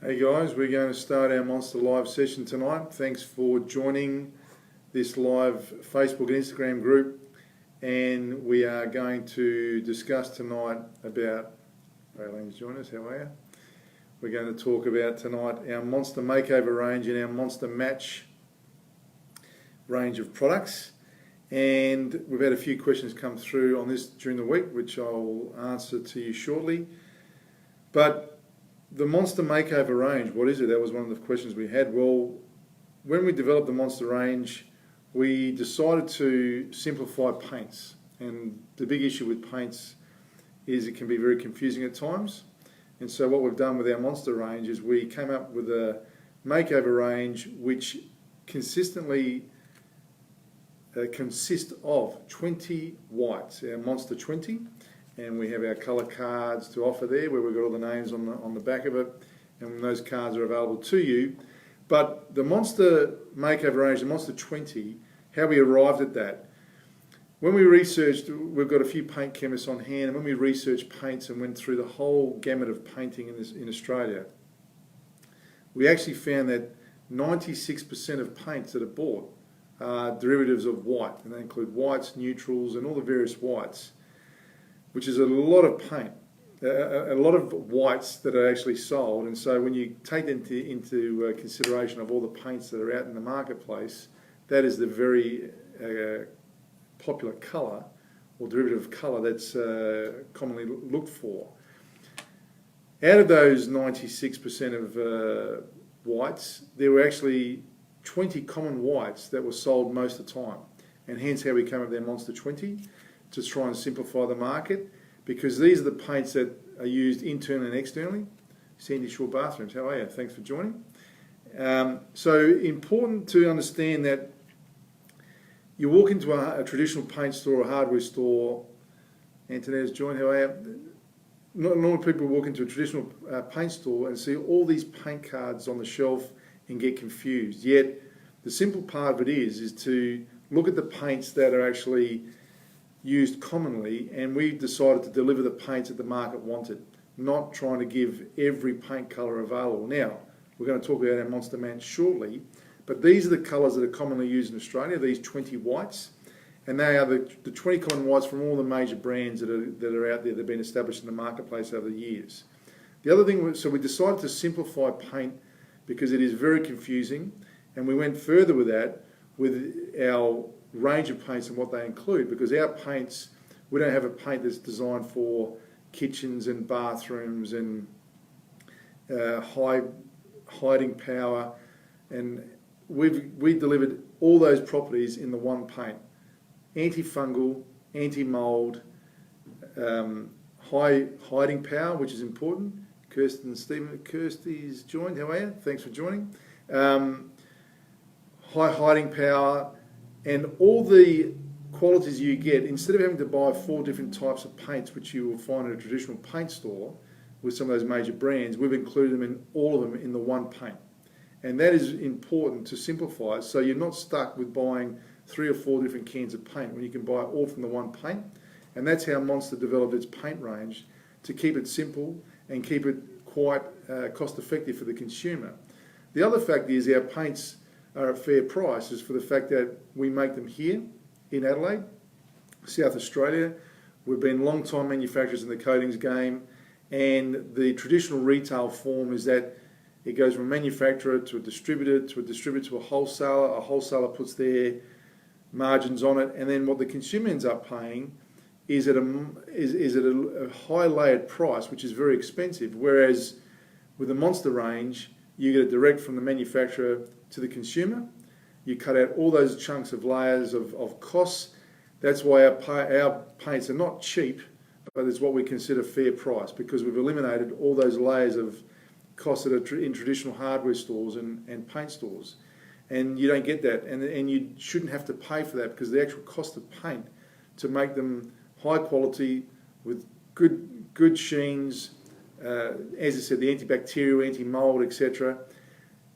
Hey guys, we're going to start our Monster Live session tonight. Thanks for joining this live Facebook and Instagram group. And we are going to discuss tonight about, Raylene's joined us, how are you? We're going to talk about tonight our Monster Makeover range and our Monster Match range of products. And we've had a few questions come through on this during the week, which I'll answer to you shortly. But the Monster Makeover range, what is it? That was one of the questions we had. Well, when we developed the Monster range, we decided to simplify paints. And the big issue with paints is it can be very confusing at times. And so what we've done with our Monster range is we came up with a makeover range which consistently consists of 20 whites, our Monster 20. And we have our colour cards to offer there where we've got all the names on the back of it, and those cards are available to you. But the Monster Makeover range, the Monster 20, how we arrived at that. When we researched, we've got a few paint chemists on hand, and when we researched paints and went through the whole gamut of painting in Australia, we actually found that 96% of paints that are bought are derivatives of white, and they include whites, neutrals, and all the various whites, which is a lot of paint, a lot of whites that are actually sold. And so when you take into consideration of all the paints that are out in the marketplace, that is the very popular colour or derivative of colour that's commonly looked for. Out of those 96% of whites, there were actually 20 common whites that were sold most of the time, and hence how we came up with our Monster 20. To try and simplify the market, because these are the paints that are used internally and externally. Sandy Shore Bathrooms, how are you? Thanks for joining. So important to understand that you walk into a traditional paint store or hardware store. Antonetta's joined, how are you? Normally people walk into a traditional paint store and see all these paint cards on the shelf and get confused. Yet the simple part of it is to look at the paints that are actually used commonly, and we decided to deliver the paints that the market wanted, not trying to give every paint colour available. Now, we're going to talk about our Monster Match shortly, but these are the colours that are commonly used in Australia, these 20 whites, and they are the 20 common whites from all the major brands that are out there that have been established in the marketplace over the years. The other thing, so we decided to simplify paint because it is very confusing, and we went further with that with our range of paints and what they include, because our paints, we don't have a paint that's designed for kitchens and bathrooms and high hiding power, and we delivered all those properties in the one paint: antifungal, anti-mold, high hiding power, which is important. Kirsty's joined, how are you? Thanks for joining. High hiding power, and all the qualities you get, instead of having to buy 4 different types of paints, which you will find at a traditional paint store with some of those major brands, we've included them in all of them in the one paint. And that is important to simplify it, so you're not stuck with buying 3 or 4 different cans of paint when you can buy it all from the one paint. And that's how Monster developed its paint range, to keep it simple and keep it quite cost effective for the consumer. The other fact is our paints are at fair price, is for the fact that we make them here in Adelaide, South Australia. We've been long-time manufacturers in the coatings game, and the traditional retail form is that it goes from a manufacturer to a distributor to a wholesaler puts their margins on it, and then what the consumer ends up paying is at a high layered price, which is very expensive, whereas with the Monster range, you get it direct from the manufacturer to the consumer. You cut out all those chunks of layers of costs. That's why our paints are not cheap, but it's what we consider fair price, because we've eliminated all those layers of costs that are in traditional hardware stores and paint stores. And you don't get that, and you shouldn't have to pay for that, because the actual cost of paint to make them high quality with good sheens, as I said, the antibacterial, anti-mold, etc.,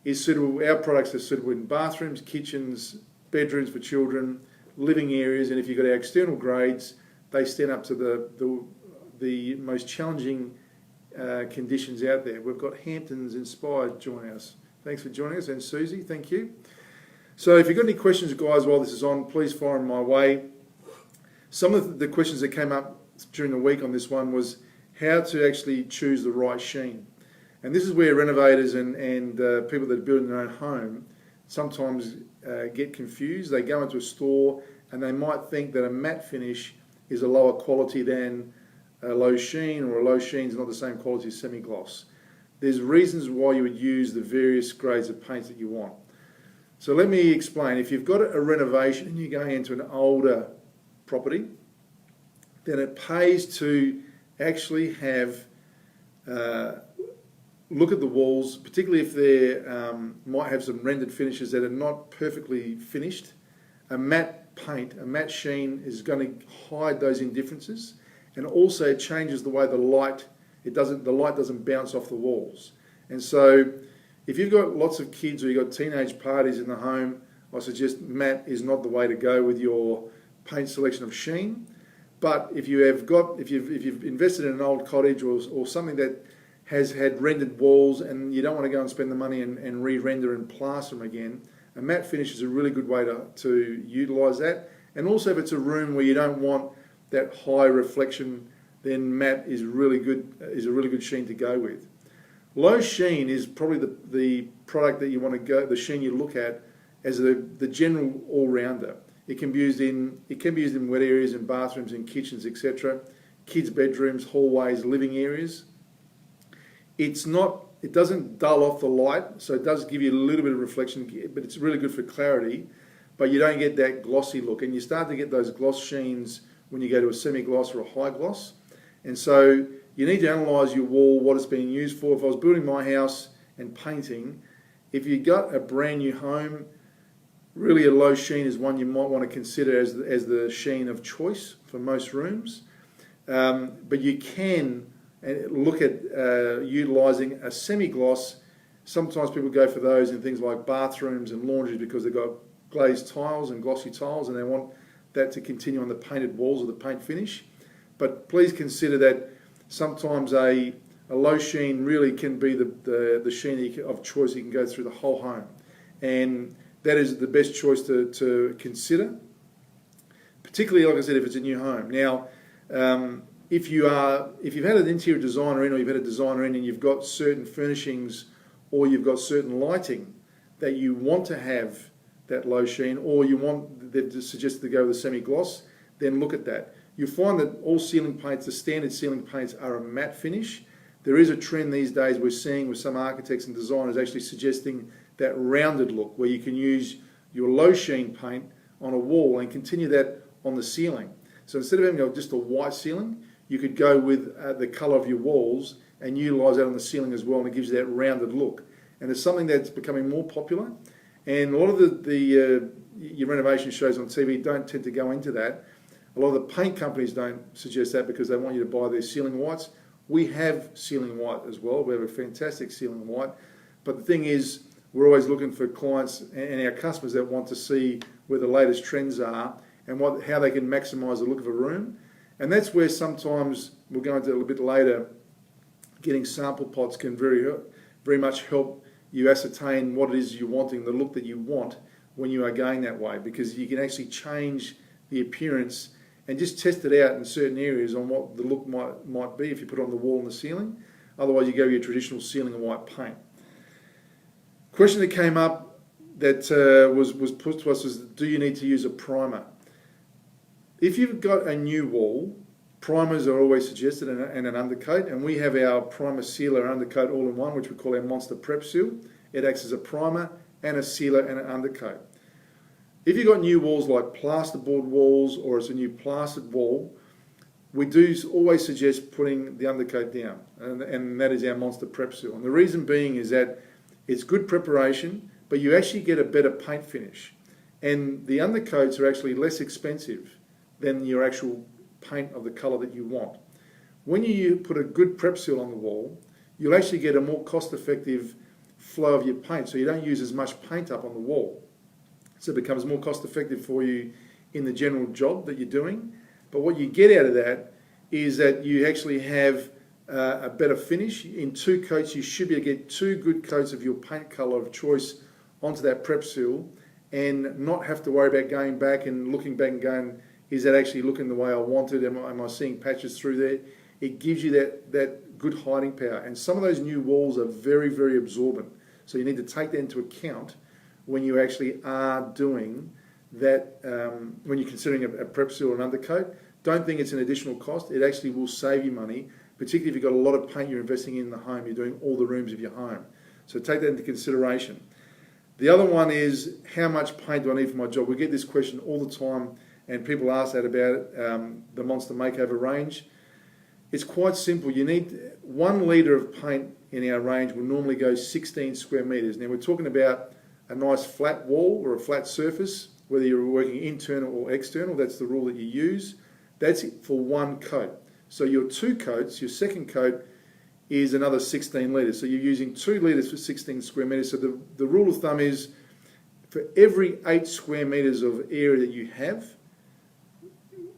is suitable. Our products are suitable in bathrooms, kitchens, bedrooms for children, living areas, and if you've got our external grades, they stand up to the most challenging conditions out there. We've got Hamptons Inspired joining us. Thanks for joining us, and Susie, thank you. So if you've got any questions, guys, while this is on, please fire them my way. Some of the questions that came up during the week on this one was how to actually choose the right sheen. And this is where renovators and people that are building their own home sometimes get confused. They go into a store and they might think that a matte finish is a lower quality than a low sheen, or a low sheen is not the same quality as semi-gloss. There's reasons why you would use the various grades of paints that you want. So let me explain. If you've got a renovation and you're going into an older property, then it pays to actually have look at the walls, particularly if they might have some rendered finishes that are not perfectly finished. A matte paint, a matte sheen is going to hide those indifferences, and also it changes the way the light doesn't bounce off the walls. And so if you've got lots of kids or you've got teenage parties in the home, I suggest matte is not the way to go with your paint selection of sheen. But if you've invested in an old cottage or something that has had rendered walls and you don't want to go and spend the money and re-render and plaster them again, a matte finish is a really good way to utilise that. And also if it's a room where you don't want that high reflection, then matte is a really good sheen to go with. Low sheen is probably the product that you want to go, the sheen you look at as the general all-rounder. It can be used in wet areas, in bathrooms, in kitchens, etc. Kids' bedrooms, hallways, living areas. It doesn't dull off the light, so it does give you a little bit of reflection, but it's really good for clarity. But you don't get that glossy look, and you start to get those gloss sheens when you go to a semi-gloss or a high gloss. And so you need to analyse your wall, what it's being used for. If I was building my house and painting, if you got a brand new home, really a low sheen is one you might want to consider as the sheen of choice for most rooms. But you can look at utilising a semi-gloss. Sometimes people go for those in things like bathrooms and laundries because they've got glazed tiles and glossy tiles and they want that to continue on the painted walls of the paint finish. But please consider that sometimes a low sheen really can be the sheen of choice. You can go through the whole home, and that is the best choice to consider, particularly, like I said, if it's a new home. Now, if you've had an interior designer in, or you've had a designer in and you've got certain furnishings or you've got certain lighting that you want to have that low sheen, or you want, they've suggested to go with a semi-gloss, then look at that. You'll find that all ceiling paints, the standard ceiling paints, are a matte finish. There is a trend these days we're seeing with some architects and designers actually suggesting that rounded look where you can use your low sheen paint on a wall and continue that on the ceiling. So instead of having just a white ceiling, you could go with the colour of your walls and utilise that on the ceiling as well, and it gives you that rounded look. And it's something that's becoming more popular. And a lot of your renovation shows on TV don't tend to go into that. A lot of the paint companies don't suggest that because they want you to buy their ceiling whites. We have ceiling white as well. We have a fantastic ceiling white. But the thing is, we're always looking for clients and our customers that want to see where the latest trends are and how they can maximise the look of a room. And that's where sometimes, we'll go into it a little bit later, getting sample pots can very much help you ascertain what it is you're wanting, the look that you want when you are going that way, because you can actually change the appearance and just test it out in certain areas on what the look might be if you put it on the wall and the ceiling. Otherwise, you go with your traditional ceiling and white paint. Question that came up that was put to us was, do you need to use a primer? If you've got a new wall, primers are always suggested and an undercoat, and we have our primer sealer undercoat all in one, which we call our Monster Prep Seal. It acts as a primer and a sealer and an undercoat. If you've got new walls like plasterboard walls or it's a new plastered wall, we do always suggest putting the undercoat down, and that is our Monster Prep Seal. And the reason being is that it's good preparation, but you actually get a better paint finish. And the undercoats are actually less expensive than your actual paint of the colour that you want. When you put a good prep seal on the wall, you'll actually get a more cost-effective flow of your paint, so you don't use as much paint up on the wall. So it becomes more cost-effective for you in the general job that you're doing. But what you get out of that is that you actually have a better finish. In 2 coats, you should be able to get 2 good coats of your paint colour of choice onto that prep seal and not have to worry about going back and looking back and going, is that actually looking the way I wanted? Am I seeing patches through there? It gives you that good hiding power. And some of those new walls are very, very absorbent. So you need to take that into account when you actually are doing that, when you're considering a prep seal or an undercoat. Don't think it's an additional cost. It actually will save you money, particularly if you've got a lot of paint you're investing in the home, you're doing all the rooms of your home. So take that into consideration. The other one is, how much paint do I need for my job? We get this question all the time, and people ask that about the Monster Makeover range. It's quite simple. You need 1 litre of paint in our range will normally go 16 square metres. Now we're talking about a nice flat wall or a flat surface, whether you're working internal or external, that's the rule that you use. That's it for 1 coat. So your 2 coats, your second coat is another 16 litres. So you're using 2 litres for 16 square metres. So the rule of thumb is, for every 8 square metres of area that you have,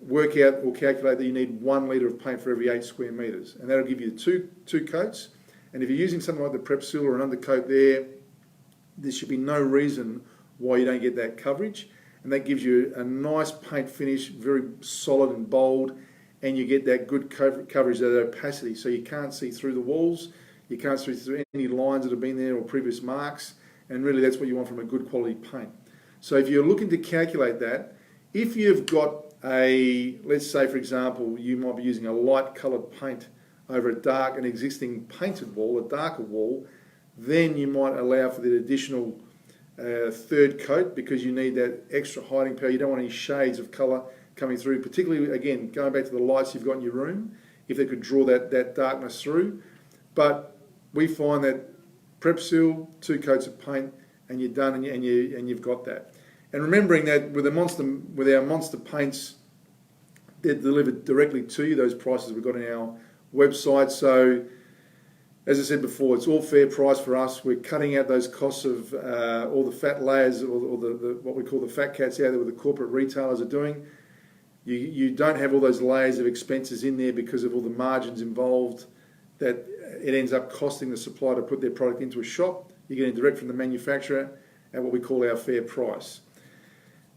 work out or calculate that you need 1 litre of paint for every 8 square metres. And that'll give you two coats. And if you're using something like the prep seal or an undercoat there should be no reason why you don't get that coverage. And that gives you a nice paint finish, very solid and bold, and you get that good coverage, that opacity. So you can't see through the walls, you can't see through any lines that have been there or previous marks, and really that's what you want from a good quality paint. So if you're looking to calculate that, if you've got let's say for example, you might be using a light coloured paint over an existing painted wall, a darker wall, then you might allow for the additional 3rd coat, because you need that extra hiding power. You don't want any shades of colour coming through, particularly, again, going back to the lights you've got in your room, if they could draw that darkness through. But we find that prep seal, 2 coats of paint, and you're done, and you've got that. And remembering that with our Monster paints, they're delivered directly to you. Those prices we've got on our website. So, as I said before, it's all fair price for us. We're cutting out those costs of all the fat layers, or the what we call the fat cats out there, what the corporate retailers are doing. You don't have all those layers of expenses in there because of all the margins involved, that it ends up costing the supplier to put their product into a shop. You're getting direct from the manufacturer at what we call our fair price.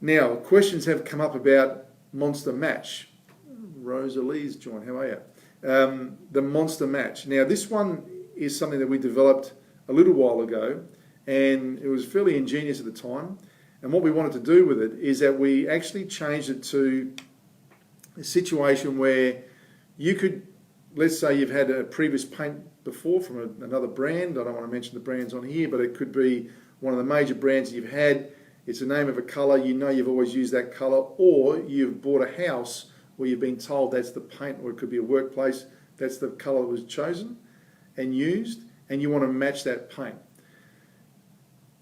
Now, questions have come up about Monster Match. Rosalie's joined. How are you? The Monster Match. Now, this one is something that we developed a little while ago, and it was fairly ingenious at the time. And what we wanted to do with it is that we actually changed it to a situation where you could, let's say you've had a previous paint before from another brand. I don't want to mention the brands on here, but it could be one of the major brands that you've had. It's the name of a colour, you know you've always used that colour, or you've bought a house where you've been told that's the paint, or it could be a workplace, that's the colour that was chosen and used, and you want to match that paint.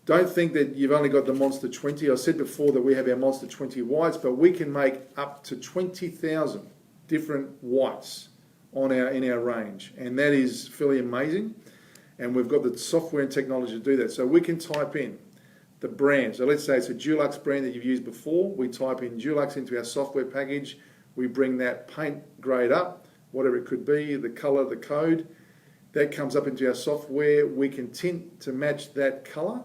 Don't think that you've only got the Monster 20. I said before that we have our Monster 20 whites, but we can make up to 20,000 different whites in our range, and that is fairly amazing. And we've got the software and technology to do that. So we can type in the brand. So let's say it's a Dulux brand that you've used before. We type in Dulux into our software package. We bring that paint grade up, whatever it could be, the colour, the code. That comes up into our software. We can tint to match that colour.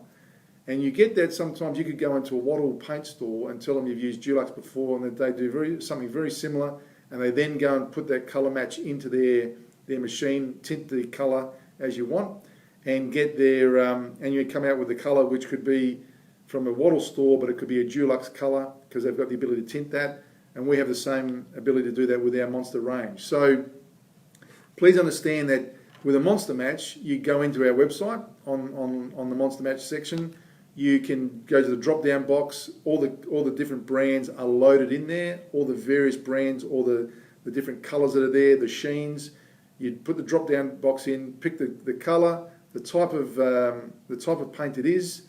And you get that sometimes. You could go into a Wattle paint store and tell them you've used Dulux before, and that they do something very similar, and they then go and put that colour match into their machine, tint the colour as you want, and get their and you come out with the colour, which could be from a Wattle store, but it could be a Dulux colour, because they've got the ability to tint that, and we have the same ability to do that with our Monster range. So please understand that with a Monster Match, you go into our website on the Monster Match section. You can go to the drop-down box. All the different brands are loaded in there. All the various brands, all the different colours that are there, the sheens. You put the drop-down box in, pick the colour, the type of paint it is,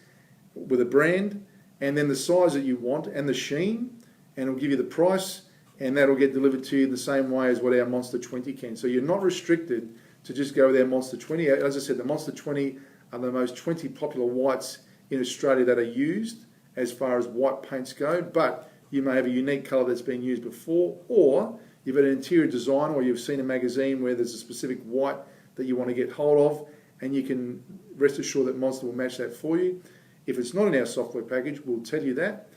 with a brand, and then the size that you want and the sheen, and it'll give you the price, and that'll get delivered to you the same way as what our Monster 20 can. So you're not restricted to just go with our Monster 20. As I said, the Monster 20 are the most 20 popular whites in Australia that are used as far as white paints go, but you may have a unique colour that's been used before, or you've had an interior designer or you've seen a magazine where there's a specific white that you want to get hold of, and you can rest assured that Monster will match that for you. If it's not in our software package, we'll tell you that.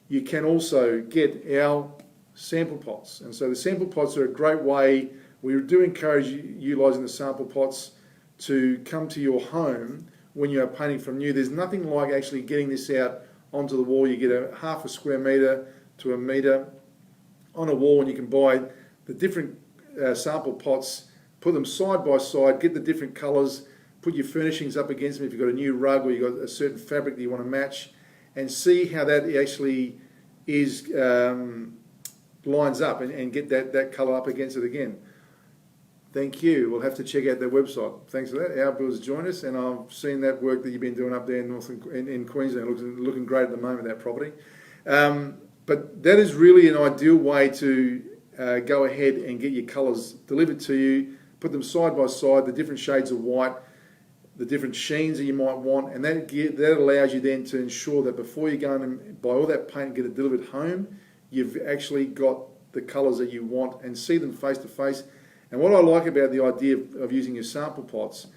You can also get our sample pots. And so the sample pots are a great way. We do encourage you utilising the sample pots to come to your home when you are painting from new. There's nothing like actually getting this out onto the wall. You get a half a square metre to a metre on a wall, and you can buy the different sample pots, put them side by side, get the different colours, put your furnishings up against them if you've got a new rug or you've got a certain fabric that you want to match, and see how that actually is lines up and get that colour up against it again. Thank you. We'll have to check out their website. Thanks for that. Our Builders joined us, and I've seen that work that you've been doing up there in Queensland. Looking great at the moment, that property. But that is really an ideal way to go ahead and get your colours delivered to you, put them side by side, the different shades of white, the different sheens that you might want, and that allows you then to ensure that before you go and buy all that paint and get it delivered home, you've actually got the colours that you want and see them face to face. And what I like about the idea of using your sample pots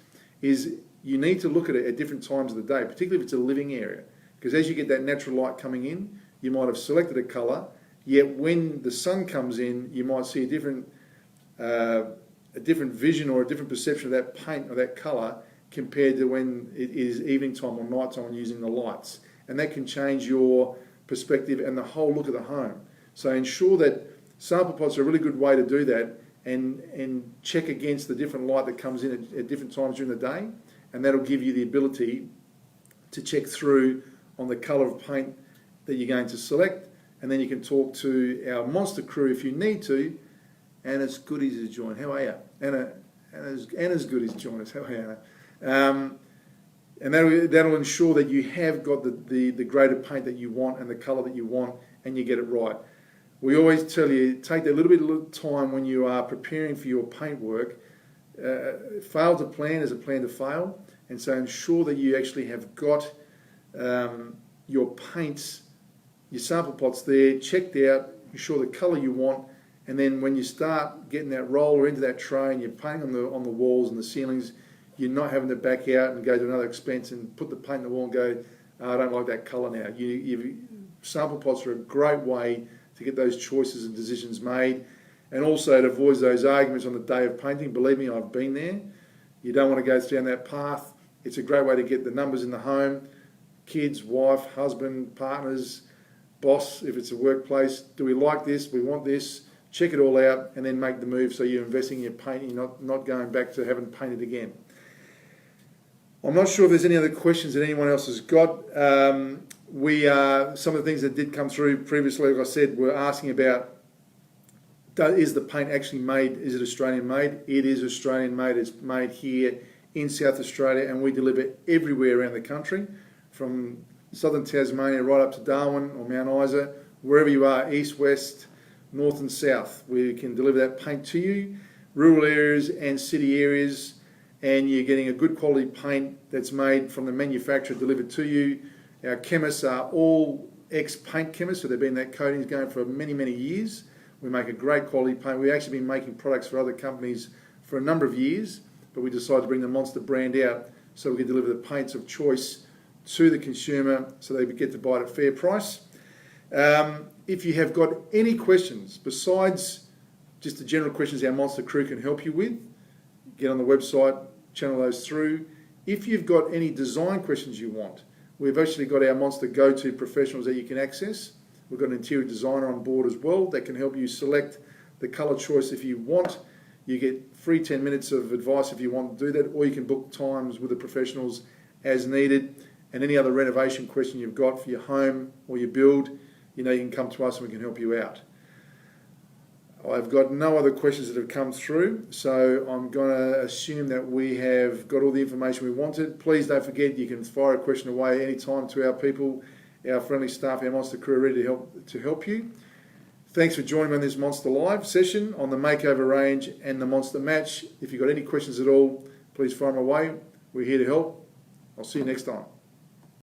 is you need to look at it at different times of the day, particularly if it's a living area, because as you get that natural light coming in, you might have selected a colour, yet when the sun comes in, you might see a different vision or a different perception of that paint or that colour compared to when it is evening time or night time using the lights. And that can change your perspective and the whole look of the home. So ensure that sample pots are a really good way to do that, and check against the different light that comes in at different times during the day, and that'll give you the ability to check through on the colour of paint that you're going to select, and then you can talk to our Monster crew if you need to. Anna's Goodies is joined. How are you? Anna's Goodies joined us. How are you, Anna? And that'll ensure that you have got the grade of paint that you want and the colour that you want, and you get it right. We always tell you, take that little bit of time when you are preparing for your paint work. Fail to plan is a plan to fail, and so ensure that you actually have got your paints, your sample pots there, checked out, ensure the colour you want, and then when you start getting that roller into that tray and you're painting on the walls and the ceilings, you're not having to back out and go to another expense and put the paint on the wall and go, oh, I don't like that colour now. Sample pots are a great way to get those choices and decisions made, and also it avoids those arguments on the day of painting. Believe me, I've been there. You don't want to go down that path. It's a great way to get the numbers in the home, kids, wife, husband, partners, boss, if it's a workplace. Do we like this? We want this. Check it all out and then make the move so you're investing in your paint and you're not going back to having painted again. I'm not sure if there's any other questions that anyone else has got. Some of the things that did come through previously, like I said, we're asking about, is the paint actually made, is it Australian made? It is Australian made. It's made here in South Australia, and we deliver everywhere around the country, from southern Tasmania right up to Darwin or Mount Isa, wherever you are, east, west, north and south. We can deliver that paint to you, rural areas and city areas, and you're getting a good quality paint that's made from the manufacturer delivered to you. Our chemists are all ex-paint chemists, so they've been that coatings going for many, many years. We make a great quality paint. We've actually been making products for other companies for a number of years, but we decided to bring the Monster brand out so we can deliver the paints of choice to the consumer so they get to buy it at fair price. If you have got any questions besides just the general questions our Monster crew can help you with, get on the website, channel those through. If you've got any design questions you want, we've actually got our Monster go-to professionals that you can access. We've got an interior designer on board as well that can help you select the colour choice if you want. You get free 10 minutes of advice if you want to do that, or you can book times with the professionals as needed. And any other renovation question you've got for your home or your build, you can come to us and we can help you out. I've got no other questions that have come through, so I'm going to assume that we have got all the information we wanted. Please don't forget, you can fire a question away anytime to our people, our friendly staff, our Monster crew are ready to help you. Thanks for joining me on this Monster Live session on the Makeover Range and the Monster Match. If you've got any questions at all, please fire them away. We're here to help. I'll see you next time.